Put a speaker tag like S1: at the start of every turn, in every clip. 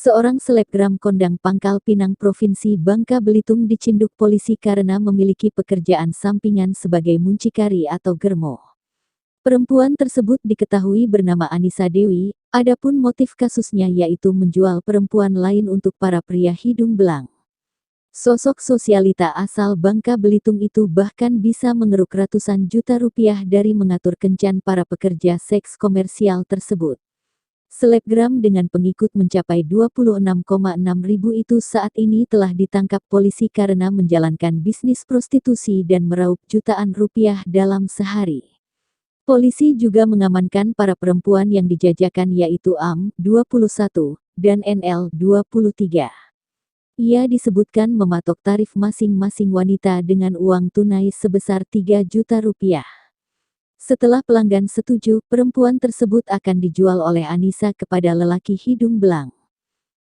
S1: Seorang selebgram kondang Pangkal Pinang Provinsi Bangka Belitung dicinduk polisi karena memiliki pekerjaan sampingan sebagai muncikari atau germo. Perempuan tersebut diketahui bernama Anissa Dewi, adapun motif kasusnya yaitu menjual perempuan lain untuk para pria hidung belang. Sosok sosialita asal Bangka Belitung itu bahkan bisa mengeruk ratusan juta rupiah dari mengatur kencan para pekerja seks komersial tersebut. Selebgram dengan pengikut mencapai 26,6 ribu itu saat ini telah ditangkap polisi karena menjalankan bisnis prostitusi dan meraup jutaan rupiah dalam sehari. Polisi juga mengamankan para perempuan yang dijajakan yaitu AM, 21, dan NL, 23. Ia disebutkan mematok tarif masing-masing wanita dengan uang tunai sebesar 3 juta rupiah. Setelah pelanggan setuju, perempuan tersebut akan dijual oleh Anissa kepada lelaki hidung belang.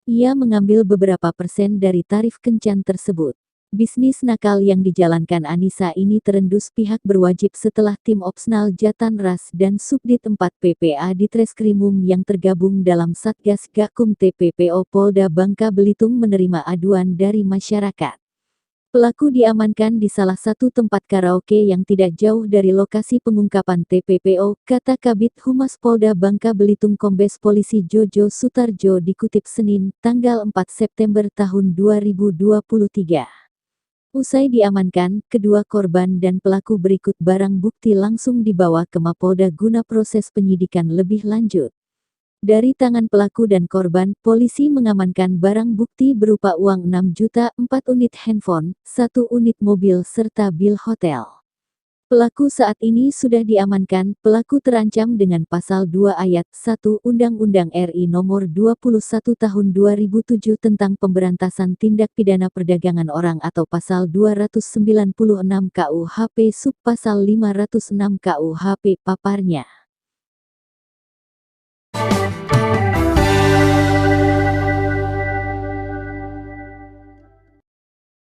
S1: Ia mengambil beberapa persen dari tarif kencan tersebut. Bisnis nakal yang dijalankan Anissa ini terendus pihak berwajib setelah tim Opsnal Jatanras dan Subdit 4 PPA di Treskrimum yang tergabung dalam Satgas Gakum TPPO Polda Bangka Belitung menerima aduan dari masyarakat. Pelaku diamankan di salah satu tempat karaoke yang tidak jauh dari lokasi pengungkapan TPPO, kata Kabid Humas Polda Bangka Belitung Kombes Polisi Jojo Sutarjo dikutip Senin, tanggal 4 September tahun 2023. Usai diamankan, kedua korban dan pelaku berikut barang bukti langsung dibawa ke Mapolda guna proses penyidikan lebih lanjut. Dari tangan pelaku dan korban, polisi mengamankan barang bukti berupa uang 6 juta, 4 unit handphone, 1 unit mobil serta bil hotel. Pelaku saat ini sudah diamankan. Pelaku terancam dengan pasal 2 ayat 1 Undang-Undang RI Nomor 21 Tahun 2007 tentang Pemberantasan Tindak Pidana Perdagangan Orang atau pasal 296 KUHP Subpasal 506 KUHP paparnya.